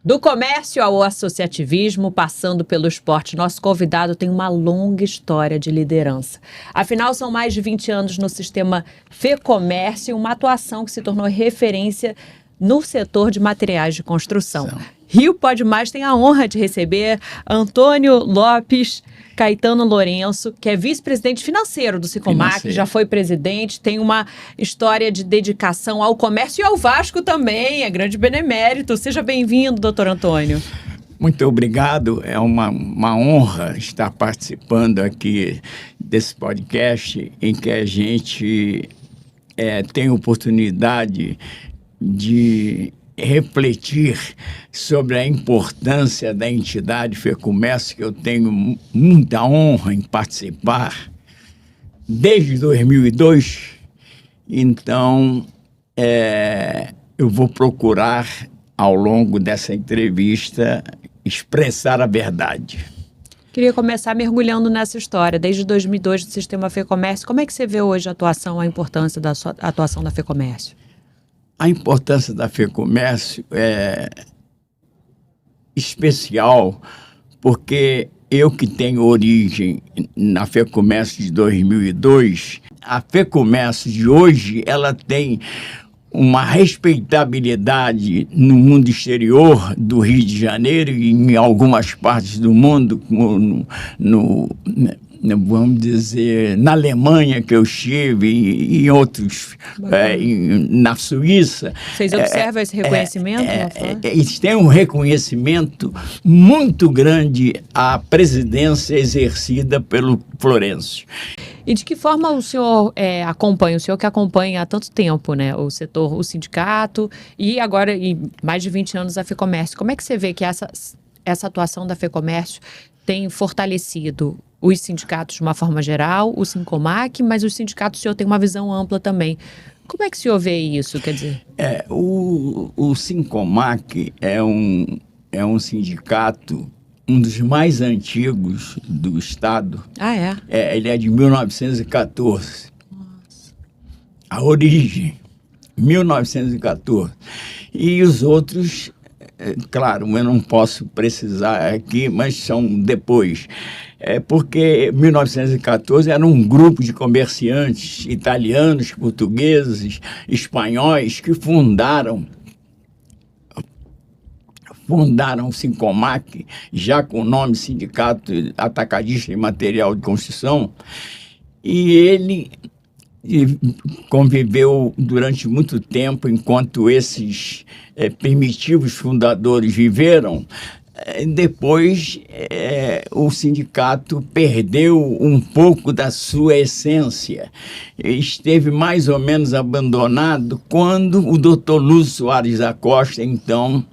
Do comércio ao associativismo, passando pelo esporte, nosso convidado tem uma longa história de liderança. Afinal, são mais de 20 anos no sistema FEComércio, uma atuação que se tornou referência no setor de materiais de construção. Rio Pode Mais tem a honra de receber Antônio Lopes Caetano Lourenço, que é vice-presidente financeiro do Sicomac, já foi presidente, tem uma história de dedicação ao comércio e ao Vasco também, é grande benemérito. Seja bem-vindo, doutor Antônio. Muito obrigado, é uma honra estar participando aqui desse podcast em que a gente tem oportunidade de refletir sobre a importância da entidade FEComércio, que eu tenho muita honra em participar desde 2002. Então, eu vou procurar, ao longo dessa entrevista, expressar a verdade. Queria começar mergulhando nessa história, desde 2002 do sistema FEComércio. Como é que você vê hoje a atuação, a importância da sua atuação da FEComércio? A importância da FEComércio é especial porque eu que tenho origem na FEComércio de 2002, a FEComércio de hoje ela tem uma respeitabilidade no mundo exterior do Rio de Janeiro e em algumas partes do mundo, vamos dizer, na Alemanha que eu estive e em outros, na Suíça. Vocês observam esse reconhecimento? Eles têm um reconhecimento muito grande à presidência exercida pelo Florencio. E de que forma o senhor acompanha, o senhor que acompanha há tanto tempo, né, o setor, o sindicato e agora, em mais de 20 anos, a FEComércio, como é que você vê que essa atuação da FEComércio tem fortalecido os sindicatos de uma forma geral, o Sicomac, mas os sindicatos, o senhor tem uma visão ampla também. Como é que o senhor vê isso, quer dizer? O Sicomac é um sindicato, um dos mais antigos do Estado. Ah, é? Ele é de 1914. Nossa. A origem, 1914. E os outros, claro, eu não posso precisar aqui, mas são depois. Porque 1914 era um grupo de comerciantes italianos, portugueses, espanhóis que fundaram o Sicomac, já com o nome Sindicato Atacadista de Material de Construção, e ele conviveu durante muito tempo enquanto esses primitivos fundadores viveram. Depois, o sindicato perdeu um pouco da sua essência. Esteve mais ou menos abandonado quando o Dr. Lúcio Soares da Costa, então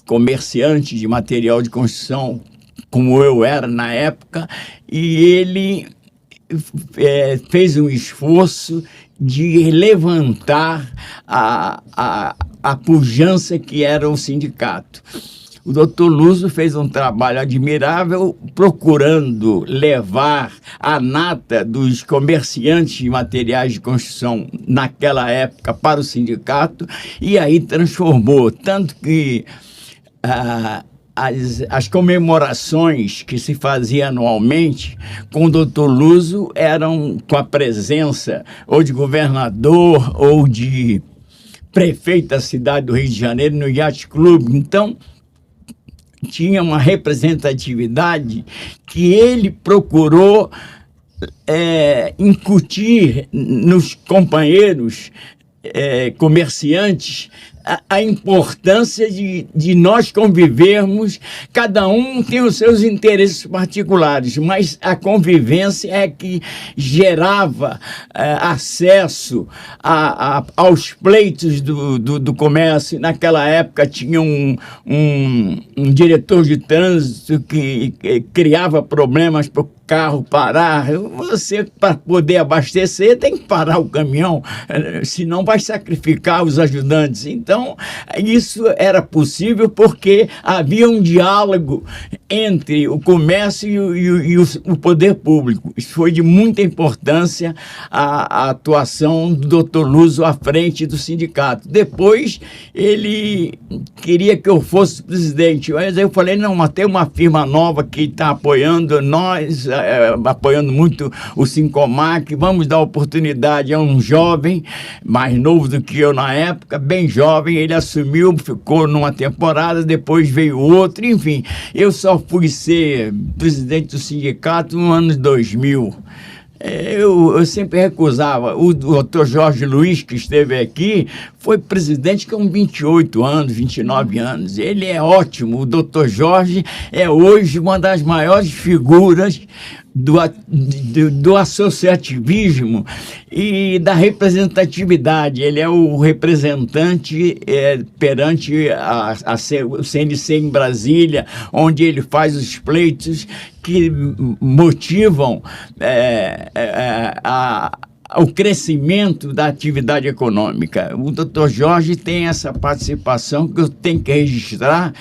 comerciante de material de construção, como eu era na época, e ele fez um esforço de levantar a pujança que era o sindicato. O doutor Lúcio fez um trabalho admirável procurando levar a nata dos comerciantes de materiais de construção naquela época para o sindicato e aí transformou, tanto que as comemorações que se faziam anualmente com o doutor Lúcio eram com a presença ou de governador ou de prefeito da cidade do Rio de Janeiro no Yacht Club. Então, tinha uma representatividade que ele procurou incutir nos companheiros comerciantes a importância de nós convivermos. Cada um tem os seus interesses particulares, mas a convivência é que gerava acesso aos pleitos do comércio. Naquela época tinha um diretor de trânsito que criava problemas por carro parar, você, para poder abastecer, tem que parar o caminhão, senão vai sacrificar os ajudantes. Então, isso era possível porque havia um diálogo entre o comércio e o poder público. Isso foi de muita importância, a atuação do Dr. Luso à frente do sindicato. Depois, ele queria que eu fosse presidente, mas eu falei, não, mas tem uma firma nova que está apoiando nós, apoiando muito o Sincomac, vamos dar oportunidade a um jovem, mais novo do que eu na época, bem jovem, ele assumiu, ficou numa temporada, depois veio outro, enfim, eu só fui ser presidente do sindicato no ano 2000. Eu sempre recusava. O doutor Jorge Luiz, que esteve aqui, foi presidente com 28 anos, 29 anos. Ele é ótimo. O doutor Jorge é hoje uma das maiores figuras do associativismo e da representatividade. Ele é o representante perante o CNC em Brasília, onde ele faz os pleitos que motivam o crescimento da atividade econômica. O doutor Jorge tem essa participação que eu tenho que registrar,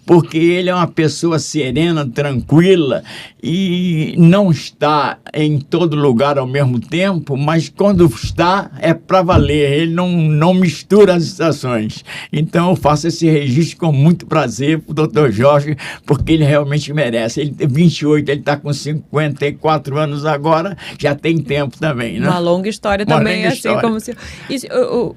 porque ele é uma pessoa serena, tranquila e não está em todo lugar ao mesmo tempo, mas quando está, é para valer. Ele não mistura as estações. Então, eu faço esse registro com muito prazer para o doutor Jorge, porque ele realmente merece. Ele tem 28, ele está com 54 anos agora, já tem tempo também, né? Uma longa história Uma também, longa assim história. como o senhor...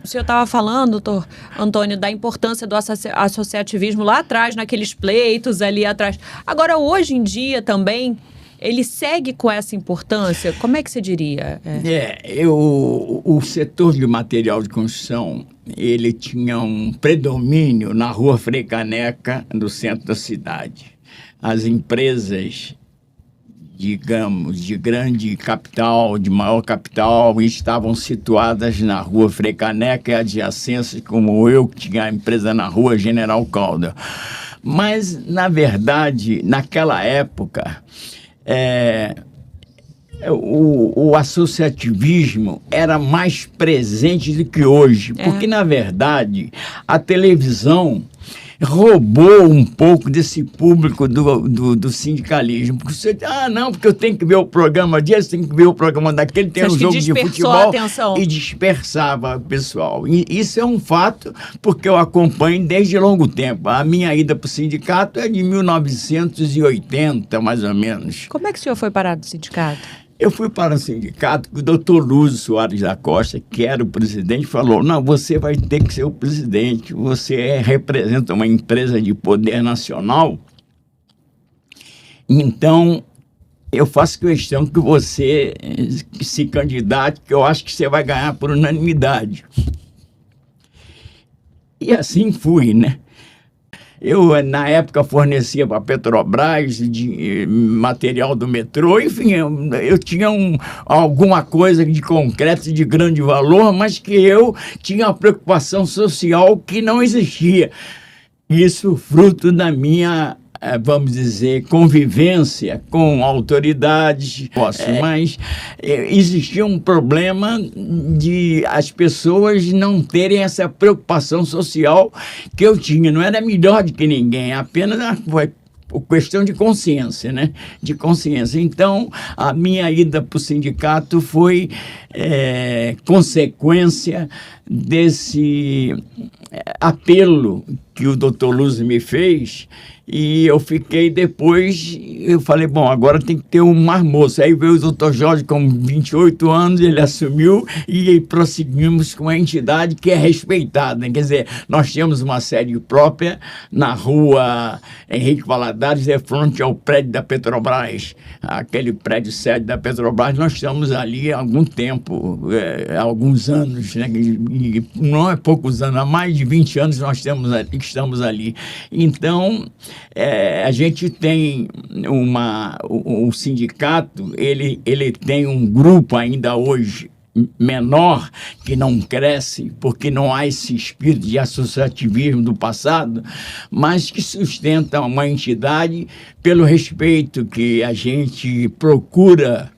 o senhor estava falando, doutor Antônio, da importância do associativismo lá atrás, naqueles pleitos ali atrás. Agora, hoje em dia também, ele segue com essa importância? Como é que você diria? O setor de material de construção, ele tinha um predomínio na Rua Frei Caneca, no centro da cidade. As empresas, digamos, de grande capital, de maior capital, estavam situadas na Rua Frei Caneca e adjacências, como eu, que tinha a empresa na Rua General Calder. Mas, na verdade, naquela época, o associativismo era mais presente do que hoje, porque, na verdade, a televisão roubou um pouco desse público do sindicalismo. Porque você porque eu tenho que ver o programa desse, tenho que ver o programa daquele, tem um jogo de futebol, e dispersava o pessoal. E isso é um fato, porque eu acompanho desde longo tempo. A minha ida para o sindicato é de 1980, mais ou menos. Como é que o senhor foi parar do sindicato? Eu fui para o sindicato, o doutor Lúcio Soares da Costa, que era o presidente, falou, não, você vai ter que ser o presidente, você representa uma empresa de poder nacional, então eu faço questão que você se candidate, que eu acho que você vai ganhar por unanimidade. E assim fui, né? Eu, na época, fornecia para a Petrobras de material do metrô, enfim, eu tinha alguma coisa de concreto e de grande valor, mas que eu tinha uma preocupação social que não existia. Isso fruto da minha, vamos dizer, convivência com autoridades, mas existia um problema de as pessoas não terem essa preocupação social que eu tinha. Não era melhor do que ninguém, apenas questão de consciência, né? De consciência. Então, a minha ida para o sindicato foi consequência desse apelo que o doutor Lúcio me fez, e eu fiquei depois, eu falei, bom, agora tem que ter um mais moço. Aí veio o doutor Jorge com 28 anos, ele assumiu e prosseguimos com a entidade que é respeitada. Quer dizer, nós tínhamos uma sede própria na rua Henrique Valadares, de frente ao prédio da Petrobras, aquele prédio sede da Petrobras. Nós estamos ali há algum tempo, há alguns anos, né? E não é poucos anos, há mais de 20 anos nós estamos ali. Então, a gente tem o sindicato, ele tem um grupo ainda hoje menor, que não cresce, porque não há esse espírito de associativismo do passado, mas que sustenta uma entidade pelo respeito que a gente procura.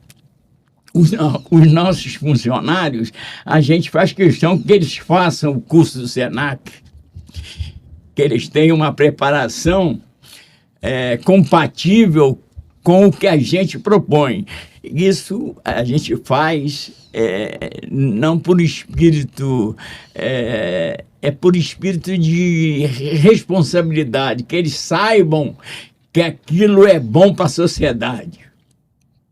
Os nossos funcionários, a gente faz questão que eles façam o curso do SENAC, que eles tenham uma preparação compatível com o que a gente propõe. Isso a gente faz não por espírito, por espírito de responsabilidade, que eles saibam que aquilo é bom para a sociedade.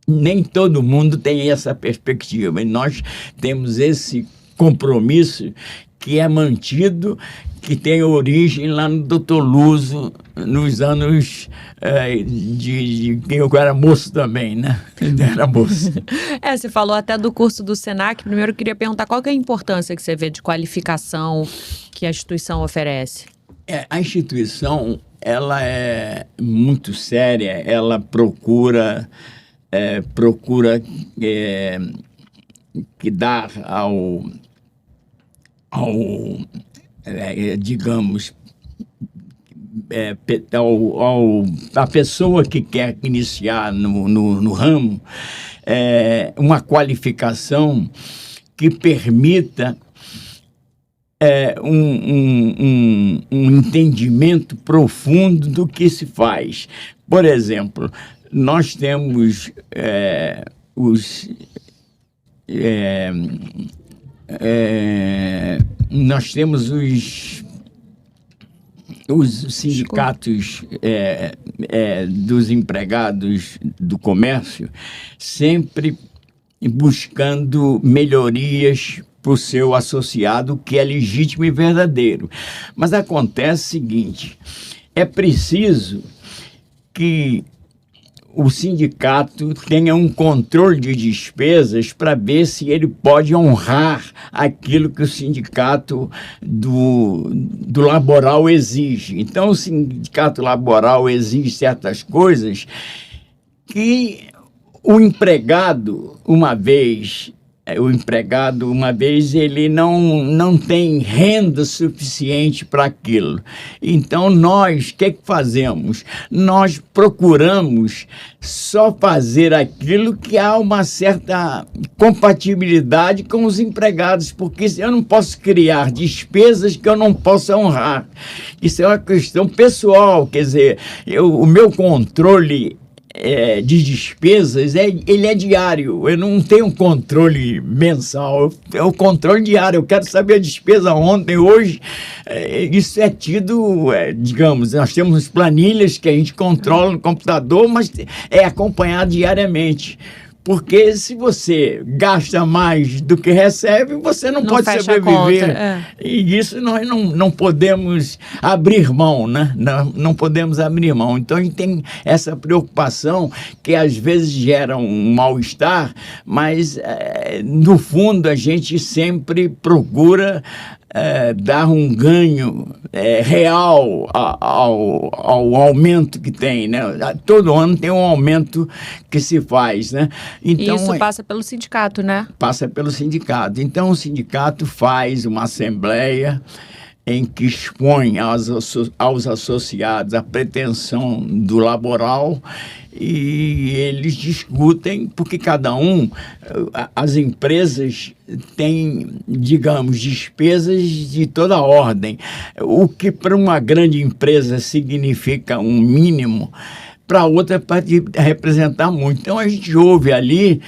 Nem todo mundo tem essa perspectiva, e nós temos esse compromisso que é mantido, que tem origem lá no Dr. Luso, nos anos de que eu era moço também, né? Era moço. Você falou até do curso do SENAC. Primeiro eu queria perguntar qual que é a importância que você vê de qualificação que a instituição oferece? A instituição, ela é muito séria, ela procura que dar digamos, a pessoa que quer iniciar no ramo uma qualificação que permita um entendimento profundo do que se faz. Por exemplo, nós temos nós temos os sindicatos dos empregados do comércio sempre buscando melhorias para o seu associado, que é legítimo e verdadeiro. Mas acontece o seguinte: é preciso que o sindicato tenha um controle de despesas para ver se ele pode honrar aquilo que o sindicato do laboral exige. Então, o sindicato laboral exige certas coisas que o empregado, uma vez, ele não tem renda suficiente para aquilo. Então, nós, o que fazemos? Nós procuramos só fazer aquilo que há uma certa compatibilidade com os empregados, porque eu não posso criar despesas que eu não possa honrar. Isso é uma questão pessoal, quer dizer, o meu controle de despesas, ele é diário. Eu não tenho um controle mensal, é o controle diário. Eu quero saber a despesa ontem, hoje. Isso é tido, digamos, nós temos planilhas que a gente controla no computador, mas é acompanhado diariamente. Porque se você gasta mais do que recebe, você não pode sobreviver. E isso nós não podemos abrir mão, né? Não podemos abrir mão. Então, a gente tem essa preocupação que às vezes gera um mal-estar, mas, no fundo, a gente sempre procura dar um ganho real ao aumento que tem, né? Todo ano tem um aumento que se faz, né? Então, isso passa pelo sindicato, né? Passa pelo sindicato. Então, o sindicato faz uma assembleia em que expõe aos associados a pretensão do laboral, e eles discutem, porque as empresas têm, digamos, despesas de toda ordem. O que para uma grande empresa significa um mínimo, para outra pode representar muito. Então, a gente ouve ali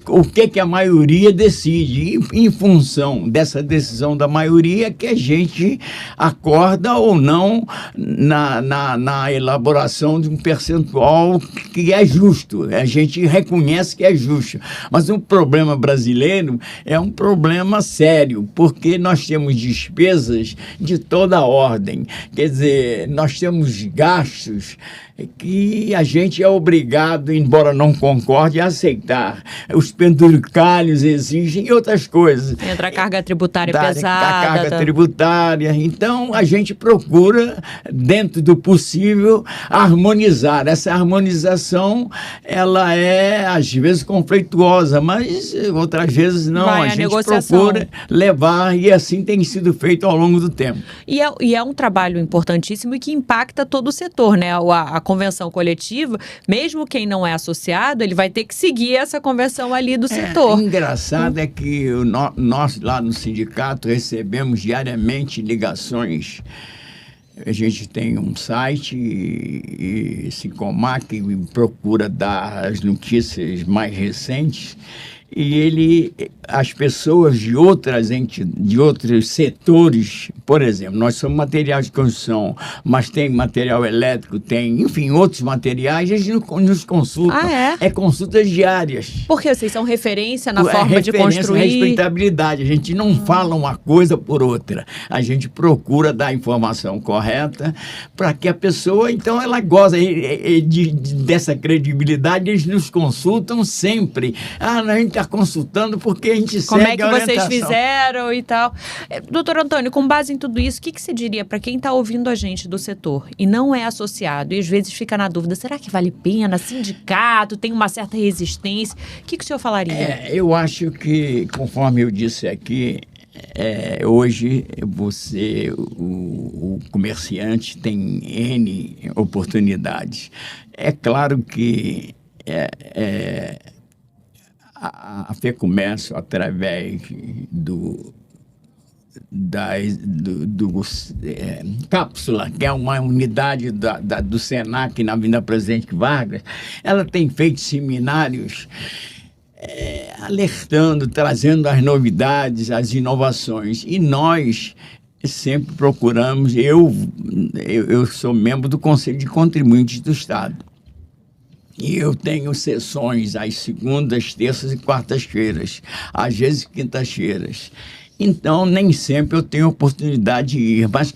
o que a maioria decide. E, em função dessa decisão da maioria, que a gente acorda ou não na elaboração de um percentual que é justo. A gente reconhece que é justo. Mas o problema brasileiro é um problema sério, porque nós temos despesas de toda ordem. Quer dizer, nós temos gastos que a gente é obrigado, embora não concorde, a aceitar. Os penduricalhos exigem outras coisas. Entra a carga tributária pesada. A carga tributária. Então, a gente procura, dentro do possível, harmonizar. Essa harmonização, ela é, às vezes, conflituosa, mas outras vezes não. A gente procura levar, e assim tem sido feito ao longo do tempo. E é um trabalho importantíssimo e que impacta todo o setor, né? A convenção coletiva, mesmo quem não é associado, ele vai ter que seguir essa convenção ali do setor. O engraçado é que nós lá no sindicato recebemos diariamente ligações. A gente tem um site, e Sicomar, que procura dar as notícias mais recentes, e as pessoas de outros setores, por exemplo, nós somos materiais de construção, mas tem material elétrico, enfim, outros materiais, eles nos consultam. É consultas diárias. Porque vocês são referência na forma de construir. Respeitabilidade. A gente não fala uma coisa por outra. A gente procura dar a informação correta para que a pessoa, então, ela goza dessa credibilidade. Eles nos consultam sempre. A gente está consultando porque a gente como segue a orientação. Como é que vocês fizeram e tal. Doutor Antônio, com base em tudo isso, o que você diria para quem está ouvindo a gente do setor e não é associado e às vezes fica na dúvida, será que vale a pena? Sindicato, tem uma certa resistência. O que o senhor falaria? Eu acho que, conforme eu disse aqui, hoje o comerciante tem N oportunidades. É claro que a FEComércio, através do Cápsula, que é uma unidade do Senac na Avenida Presidente Vargas, ela tem feito seminários alertando, trazendo as novidades, as inovações. E nós sempre procuramos, eu sou membro do Conselho de Contribuintes do Estado. E eu tenho sessões às segundas, terças e quartas-feiras, às vezes quintas-feiras. Então, nem sempre eu tenho oportunidade de ir, mas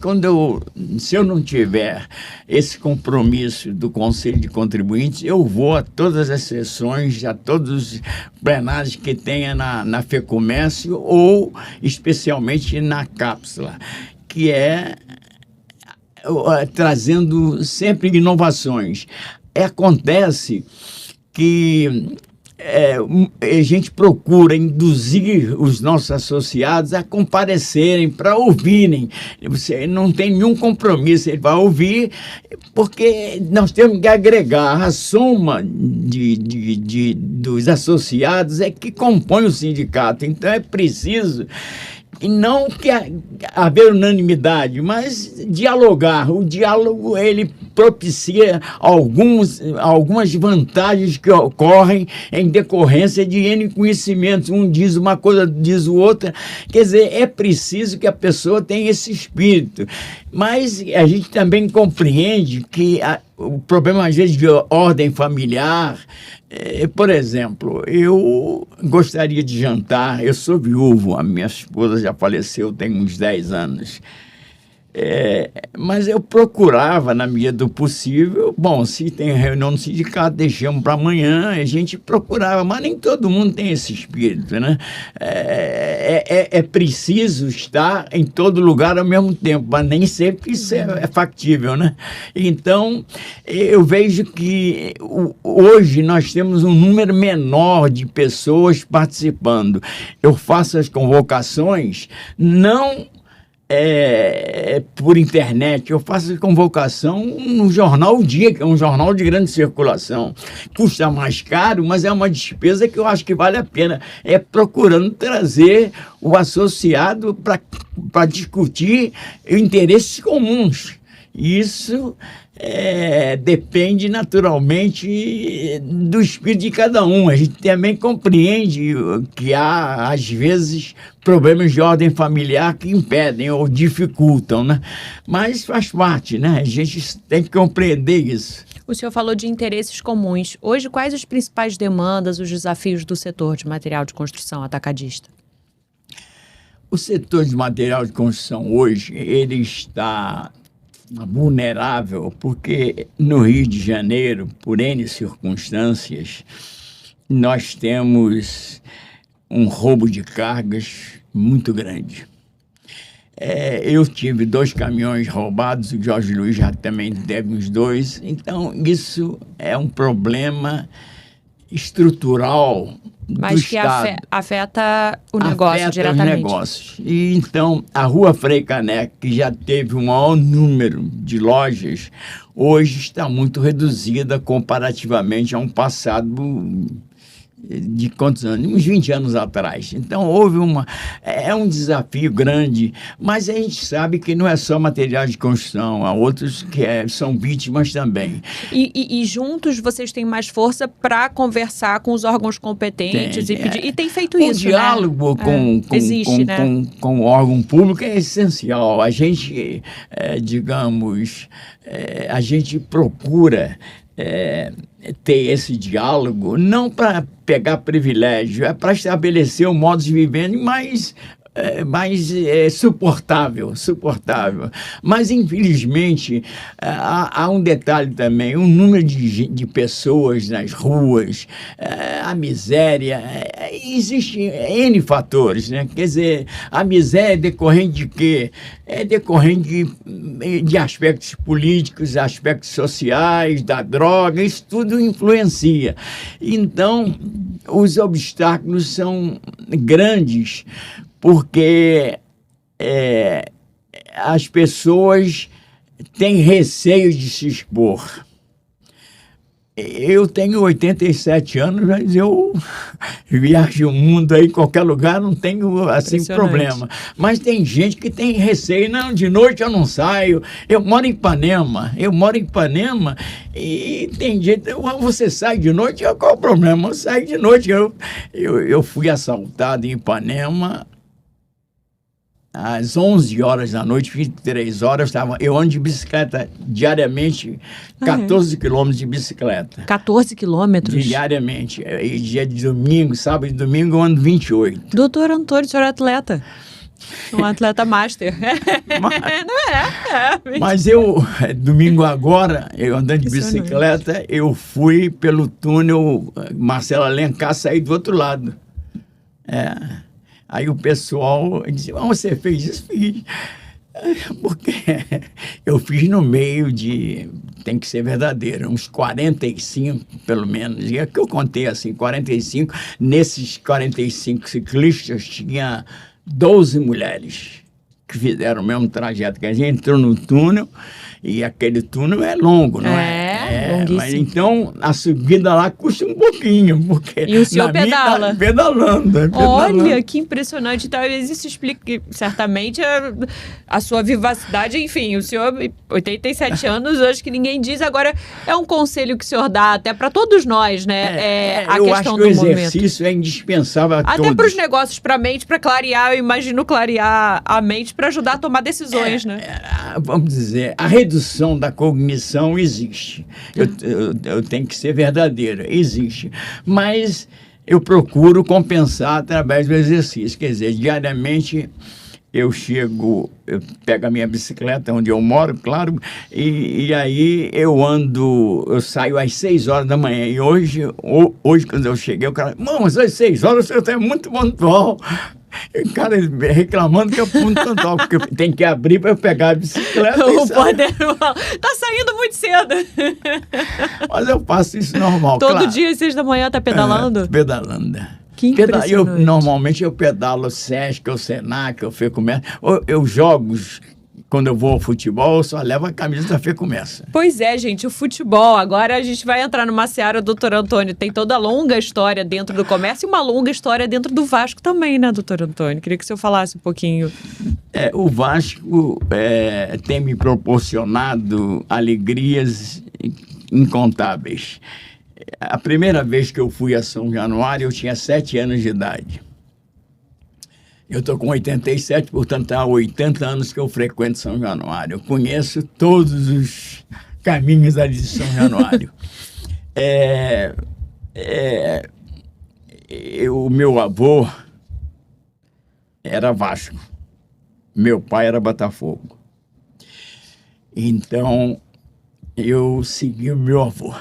se eu não tiver esse compromisso do Conselho de Contribuintes, eu vou a todas as sessões, a todos os plenários que tenha na FEComércio ou especialmente na Cápsula, que é trazendo sempre inovações. Acontece que a gente procura induzir os nossos associados a comparecerem para ouvirem. Você não tem nenhum compromisso, ele vai ouvir, porque nós temos que agregar a soma dos associados que compõe o sindicato. Então é preciso, e não que haver unanimidade, mas dialogar. O diálogo, ele propicia algumas vantagens que ocorrem em decorrência de N conhecimentos. Um diz uma coisa, diz o outra. Quer dizer, é preciso que a pessoa tenha esse espírito. Mas a gente também compreende que o problema, às vezes, de ordem familiar. Por exemplo, eu gostaria de jantar, eu sou viúvo, a minha esposa já faleceu tem uns 10 anos, mas eu procurava, na medida do possível, se tem reunião no sindicato, deixamos para amanhã, a gente procurava, mas nem todo mundo tem esse espírito, né? É preciso estar em todo lugar ao mesmo tempo, mas nem sempre isso é factível, né? Então, eu vejo que hoje nós temos um número menor de pessoas participando. Eu faço as convocações, não por internet, eu faço convocação no jornal O Dia, que é um jornal de grande circulação. Custa mais caro, mas é uma despesa que eu acho que vale a pena. Procurando trazer o associado para discutir interesses comuns. Isso depende naturalmente do espírito de cada um. A gente também compreende que há, às vezes, problemas de ordem familiar que impedem ou dificultam, né? Mas faz parte, né? A gente tem que compreender isso. O senhor falou de interesses comuns. Hoje, quais as principais demandas, os desafios do setor de material de construção atacadista? O setor de material de construção hoje, ele está vulnerável, porque no Rio de Janeiro, por N circunstâncias, nós temos um roubo de cargas muito grande. Eu tive 2 caminhões roubados, o Jorge Luiz já também teve uns 2, então isso é um problema estrutural Mas do que Estado. afeta o negócio Afeta diretamente. os negócios. E então, a Rua Frei Caneca, que já teve o maior número de lojas, hoje está muito reduzida comparativamente a um passado de quantos anos? Uns 20 anos atrás. Então, é um desafio grande, mas a gente sabe que não é só materiais de construção, há outros que são vítimas também. E juntos vocês têm mais força para conversar com os órgãos competentes e tem feito isso, né? O diálogo com o órgão público é essencial. A gente, a gente procura ter esse diálogo, não para pegar privilégio, é para estabelecer um modo de viver mais suportável. Mas, infelizmente, há um detalhe também, o número de pessoas nas ruas, a miséria, existe N fatores, né? Quer dizer, a miséria é decorrente de quê? É decorrente de aspectos políticos, aspectos sociais, da droga, isso tudo influencia. Então, os obstáculos são grandes, porque as pessoas têm receio de se expor. Eu tenho 87 anos, mas eu viajo o mundo aí, em qualquer lugar, não tenho assim problema. Mas tem gente que tem receio. Não, de noite eu não saio. Eu moro em Ipanema e tem gente, você sai de noite? Qual o problema? Eu saio de noite. Eu fui assaltado em Ipanema às 11 horas da noite, 23 horas, eu ando de bicicleta diariamente, 14 quilômetros de bicicleta. 14 quilômetros? Diariamente. E dia de domingo, sábado e domingo, eu ando 28. Doutor Antônio, o senhor é atleta? Um atleta master. Mas domingo agora, eu andando de bicicleta, eu fui pelo túnel Marcelo Alencar, saí do outro lado. Aí o pessoal disse, você fez isso? Fiz. Porque eu fiz no meio tem que ser verdadeiro, uns 45, pelo menos. E é que eu contei assim, 45. Nesses 45 ciclistas, tinha 12 mulheres que fizeram o mesmo trajeto que a gente. Entrou no túnel, e aquele túnel é longo, não é? Mas então a subida lá custa um pouquinho, porque e o senhor pedala? Pedalando. Olha, que impressionante. Então, isso explica certamente a sua vivacidade. Enfim, o senhor, 87 anos, acho que ninguém diz. Agora, é um conselho que o senhor dá até para todos nós, né? A eu questão acho que o exercício é indispensável a todos. Até para os negócios, para a mente, para clarear, eu imagino clarear a mente para ajudar a tomar decisões, né? Vamos dizer, a redução da cognição existe. Eu tenho que ser verdadeiro, existe. Mas eu procuro compensar através do exercício. Quer dizer, diariamente eu pego a minha bicicleta onde eu moro, claro, e aí eu saio às 6 horas da manhã. E hoje quando eu cheguei, o cara, mas às 6 horas você está muito pontual. O cara reclamando que eu pulo tanto, porque tem que abrir para eu pegar a bicicleta. Tá saindo muito cedo. Mas eu faço isso normal, Todo dia às 6 da manhã tá pedalando? Pedalando. Que impressionante. Normalmente eu pedalo Sesc, ou Senac, ou Fecomércio. Eu jogo, quando eu vou ao futebol, eu só levo a camisa da Fecomércio. Pois é, gente, o futebol. Agora a gente vai entrar numa seara, doutor Antônio. Tem toda a longa história dentro do comércio e uma longa história dentro do Vasco também, né, doutor Antônio? Queria que o senhor falasse um pouquinho. O Vasco tem me proporcionado alegrias incontáveis. A primeira vez que eu fui a São Januário, eu tinha 7 anos de idade. Eu estou com 87, portanto, há 80 anos que eu frequento São Januário. Eu conheço todos os caminhos ali de São Januário. O meu avô era Vasco. Meu pai era Botafogo. Então, eu segui o meu avô.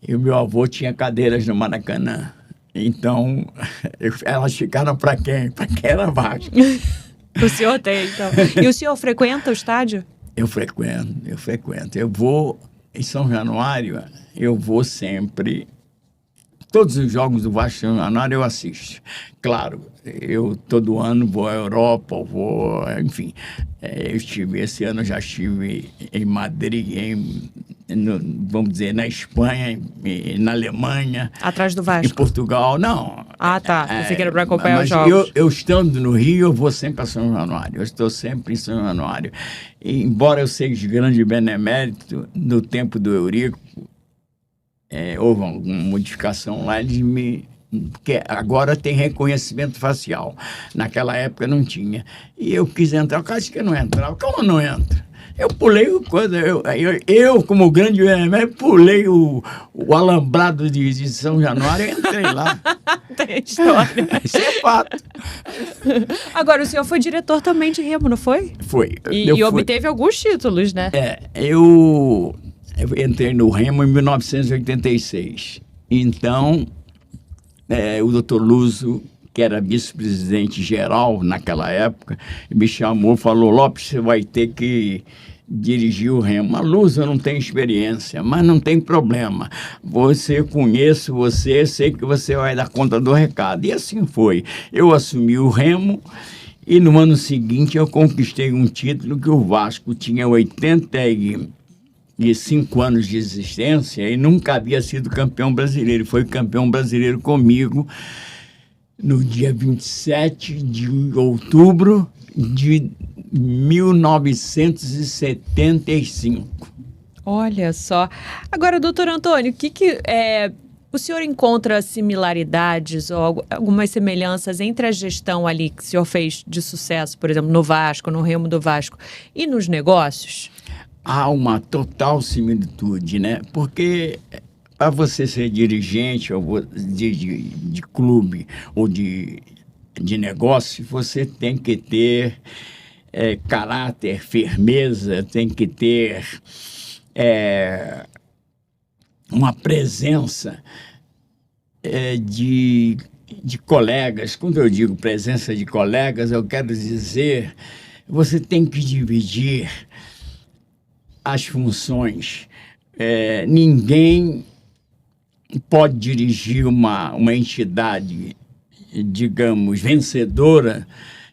E o meu avô tinha cadeiras no Maracanã. Então, elas ficaram para quem? Para quem era Vasco. O senhor tem, então. E o senhor frequenta o estádio? Eu frequento. Eu vou em São Januário, eu vou sempre. Todos os jogos do Vasco São Januário eu assisto. Claro, eu todo ano vou à Europa, enfim. Esse ano já estive em Madrid, vamos dizer, na Espanha, na Alemanha. Atrás do Vasco? Em Portugal, não. Ah, tá. Pensei que era para acompanhar os jogos. Eu estando no Rio, eu vou sempre a São Januário. Eu estou sempre em São Januário. E, embora eu seja grande benemérito, no tempo do Eurico, houve alguma modificação lá, porque agora tem reconhecimento facial. Naquela época não tinha. E eu quis entrar, eu acho que eu não entrava. Como não entra? Eu pulei eu como grande benemérito, pulei o alambrado de São Januário e entrei lá. Tem história. Isso é fato. Agora, o senhor foi diretor também de Remo, não foi? Foi. E obteve alguns títulos, né? Eu entrei no Remo em 1986. Então, o doutor Luso, que era vice-presidente geral naquela época, me chamou e falou: Lopes, você vai ter que dirigir o Remo. A Luso não tem experiência, mas não tem problema. Conheço você, sei que você vai dar conta do recado. E assim foi. Eu assumi o Remo e no ano seguinte eu conquistei um título que o Vasco tinha 85 anos de existência e nunca havia sido campeão brasileiro. Foi campeão brasileiro comigo no dia 27 de outubro de 1975. Olha só. Agora, doutor Antônio, o senhor encontra similaridades ou algumas semelhanças entre a gestão ali que o senhor fez de sucesso, por exemplo, no Vasco, no Remo do Vasco, e nos negócios? Há uma total similitude, né? Porque para você ser dirigente de clube ou de negócio, você tem que ter caráter, firmeza, tem que ter uma presença de colegas. Quando eu digo presença de colegas, eu quero dizer, você tem que dividir as funções. Ninguém pode dirigir uma entidade, digamos, vencedora,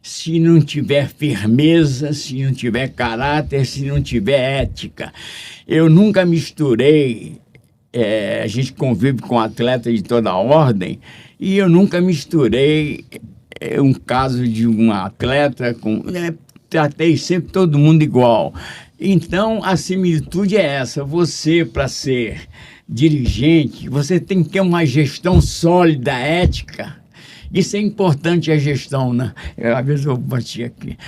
se não tiver firmeza, se não tiver caráter, se não tiver ética. Eu nunca misturei, a gente convive com atletas de toda ordem, e eu nunca misturei um caso de um atleta com... tratei sempre todo mundo igual. Então, a similitude é essa. Você, para ser dirigente, você tem que ter uma gestão sólida, ética. Isso é importante, a gestão, né? Às vezes eu bati aqui.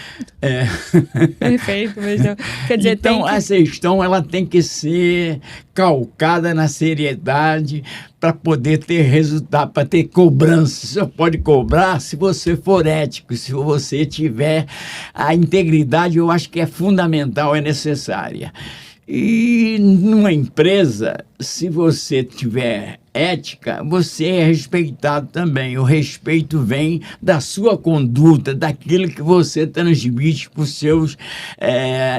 Perfeito. Mas quer dizer, então, a gestão ela tem que ser calcada na seriedade para poder ter resultado, para ter cobrança. Você só pode cobrar se você for ético, se você tiver a integridade, eu acho que é fundamental, é necessária. E numa empresa, se você tiver ética, você é respeitado também. O respeito vem da sua conduta, daquilo que você transmite para os seus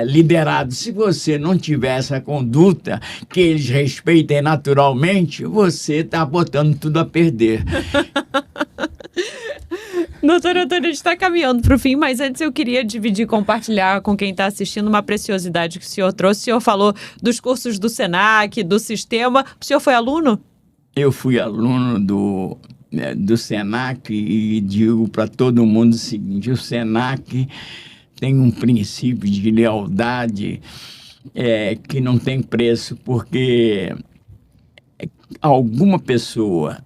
liderados. Se você não tiver essa conduta, que eles respeitem naturalmente, você está botando tudo a perder. Doutor Antônio, a gente está caminhando para o fim, mas antes eu queria compartilhar com quem está assistindo uma preciosidade que o senhor trouxe. O senhor falou dos cursos do Senac, do sistema. O senhor foi aluno? Eu fui aluno do Senac e digo para todo mundo o seguinte: o Senac tem um princípio de lealdade que não tem preço, porque alguma pessoa,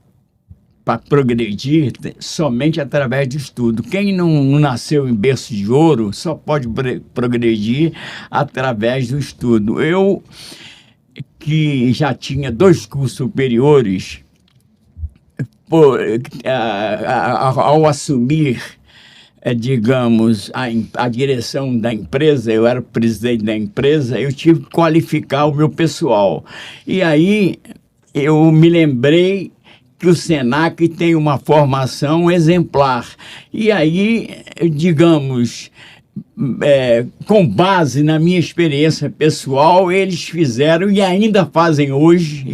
para progredir, somente através do estudo. Quem não nasceu em berço de ouro só pode progredir através do estudo. Eu, que já tinha 2 cursos superiores, ao assumir digamos, a direção da empresa, eu era presidente da empresa, eu tive que qualificar o meu pessoal. E aí eu me lembrei que o Senac tem uma formação exemplar. E aí, digamos, com base na minha experiência pessoal, eles fizeram e ainda fazem hoje,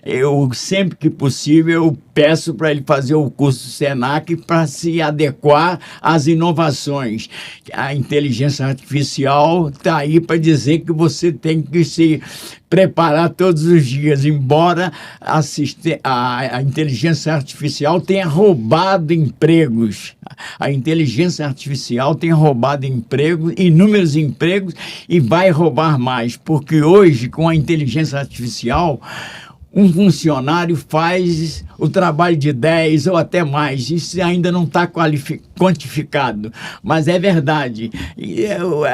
eu sempre que possível eu peço para ele fazer o curso Senac para se adequar às inovações. A inteligência artificial está aí para dizer que você tem que se preparar todos os dias, embora a inteligência artificial tenha roubado empregos. A inteligência artificial tem roubado empregos, inúmeros empregos, e vai roubar mais, porque hoje, com a inteligência artificial, um funcionário faz o trabalho de 10 ou até mais. Isso ainda não está quantificado, mas é verdade.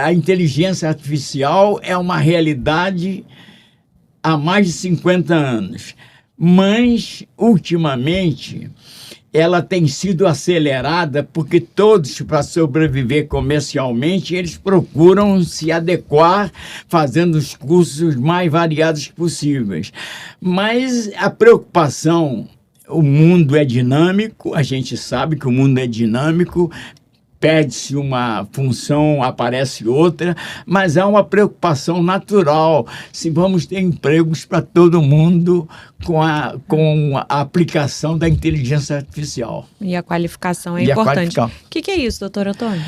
A inteligência artificial é uma realidade há mais de 50 anos. Mas, ultimamente, ela tem sido acelerada porque todos, para sobreviver comercialmente, eles procuram se adequar fazendo os cursos mais variados possíveis. Mas a preocupação, o mundo é dinâmico, a gente sabe que o mundo é dinâmico, perde-se uma função, aparece outra, mas há uma preocupação natural se vamos ter empregos para todo mundo com a aplicação da inteligência artificial. E a qualificação é importante. O que é isso, doutor Antônio?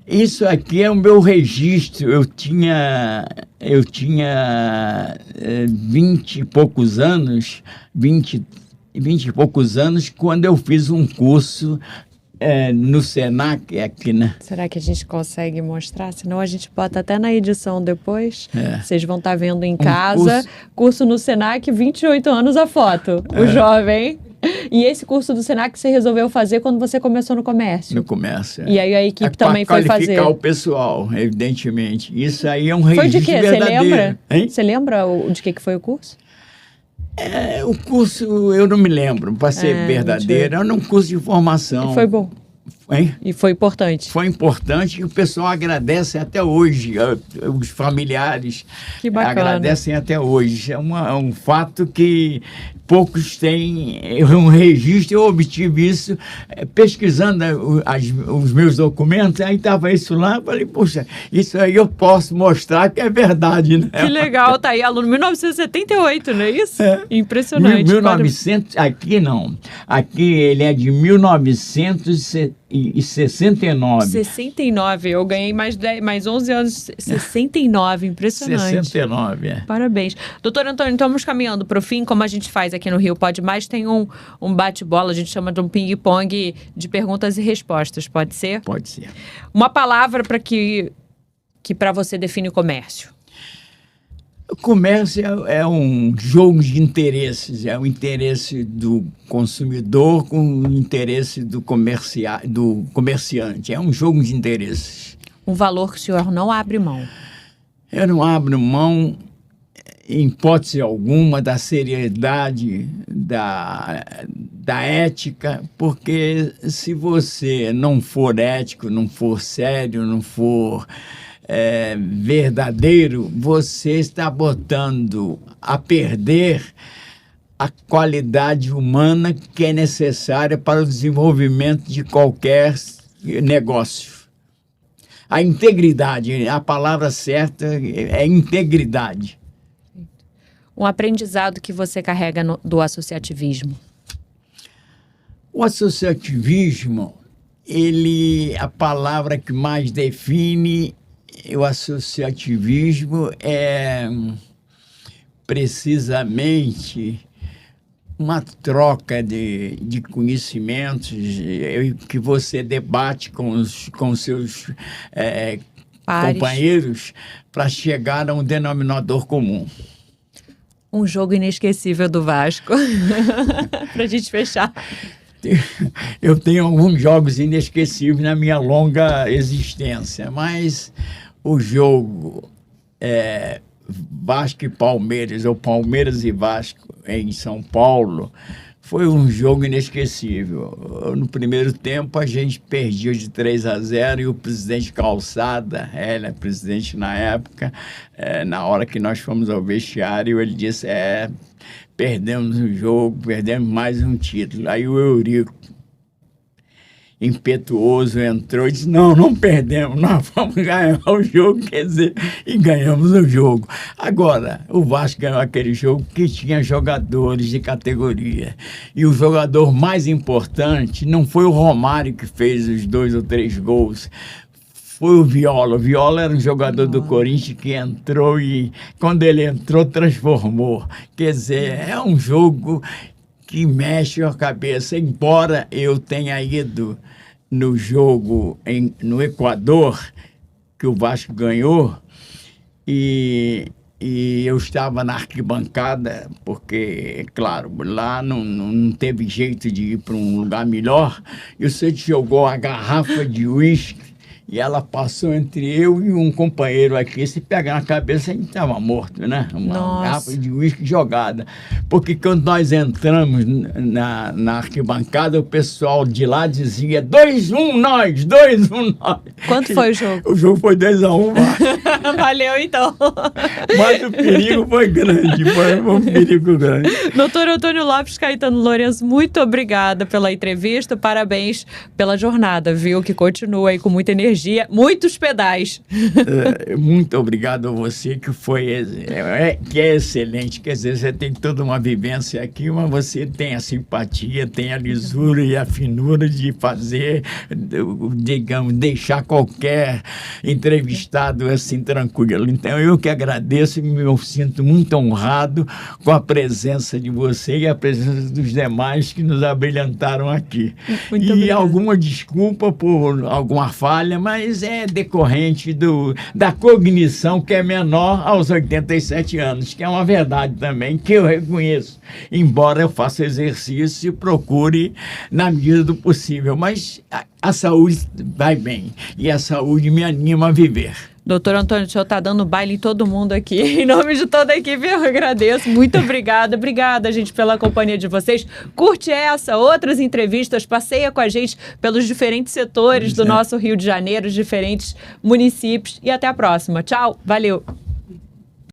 Isso aqui é o meu registro. Eu tinha 20 e poucos anos, 20 e poucos anos, quando eu fiz um curso no Senac aqui, né? Será que a gente consegue mostrar? Senão a gente bota até na edição depois. Vocês vão estar vendo em casa. Curso no Senac, 28 anos a foto. O jovem. E esse curso do Senac você resolveu fazer quando você começou no comércio? No comércio. E aí a equipe também foi fazer? Qualificar o pessoal, evidentemente. Isso aí é um registro verdadeiro. Foi de quê? Verdadeiro. Você lembra? Hein? Você lembra de que foi o curso? O curso, eu não me lembro, para ser verdadeiro, era um curso de formação. E foi bom. Hein? E foi importante. Foi importante e o pessoal agradece até hoje. Os familiares agradecem até hoje. É um fato que poucos têm um registro. Eu obtive isso pesquisando os meus documentos. Aí estava isso lá. Falei, poxa, isso aí eu posso mostrar que é verdade, né? Que legal, tá aí, aluno. 1978, não é isso? Impressionante. 1900, aqui não. Aqui ele é de 1969. 69, eu ganhei mais 11 anos, 69, impressionante. 69, Parabéns. Doutor Antônio, então vamos caminhando para o fim, como a gente faz aqui no Rio Pode Mais, tem um bate-bola, a gente chama de um ping-pong de perguntas e respostas, pode ser? Pode ser. Uma palavra que para você define o comércio. O comércio é um jogo de interesses, é o interesse do consumidor com o interesse do comerciante, é um jogo de interesses. Um valor que o senhor não abre mão? Eu não abro mão, em hipótese alguma, da seriedade, da ética, porque se você não for ético, não for sério, não for verdadeiro, você está botando a perder a qualidade humana que é necessária para o desenvolvimento de qualquer negócio. A integridade, a palavra certa é integridade. Um aprendizado que você carrega do associativismo? O associativismo, a palavra que mais define o associativismo é precisamente uma troca de conhecimentos que você debate com os seus companheiros para chegar a um denominador comum. Um jogo inesquecível do Vasco, para a gente fechar. Eu tenho alguns jogos inesquecíveis na minha longa existência, mas o jogo Vasco e Palmeiras, ou Palmeiras e Vasco em São Paulo, Foi um jogo inesquecível. No primeiro tempo, a gente perdia de 3-0 e o presidente Calçada, ele é presidente na época, na hora que nós fomos ao vestiário, ele disse, perdemos o jogo, perdemos mais um título. Aí o Eurico, impetuoso, entrou e disse, não perdemos, nós vamos ganhar o jogo, quer dizer, e ganhamos o jogo. Agora, o Vasco ganhou aquele jogo que tinha jogadores de categoria. E o jogador mais importante não foi o Romário que fez os 2 ou 3 gols, foi o Viola. O Viola era um jogador do Corinthians que entrou e, quando ele entrou, transformou. Quer dizer, é um jogo que mexe a cabeça, embora eu tenha ido no jogo no Equador, que o Vasco ganhou, e eu estava na arquibancada, porque, claro, lá não teve jeito de ir para um lugar melhor, e o Santos jogou a garrafa de uísque, e ela passou entre eu e um companheiro aqui. Se pegar na cabeça, a gente estava morto, né? Uma garrafa de uísque jogada. Porque quando nós entramos na arquibancada, o pessoal de lá dizia 2-1 nós, 2-1 nós. Quanto foi o jogo? O jogo foi 2-1. Valeu, então. Mas o perigo foi grande, foi um perigo grande. Doutor Antônio Lopes Caetano Lourenço, muito obrigada pela entrevista, parabéns pela jornada, viu? Que continua aí com muita energia, muitos pedais. Muito obrigado a você, que é excelente. Quer dizer, você tem toda uma vivência aqui, mas você tem a simpatia, tem a lisura e a finura de fazer, digamos, deixar qualquer entrevistado assim tranquilo. Então, eu que agradeço e me sinto muito honrado com a presença de você e a presença dos demais que nos abrilhantaram aqui. Muito obrigado. Alguma desculpa por alguma falha, mas é decorrente da cognição que é menor aos 87 anos, que é uma verdade também, que eu reconheço, embora eu faça exercício e procure na medida do possível, mas a saúde vai bem, e a saúde me anima a viver. Doutor Antônio, o senhor está dando baile em todo mundo aqui. Em nome de toda a equipe, eu agradeço. Muito obrigada. Obrigada, gente, pela companhia de vocês. Curte essa, outras entrevistas, passeia com a gente pelos diferentes setores do nosso Rio de Janeiro, diferentes municípios. E até a próxima. Tchau, valeu.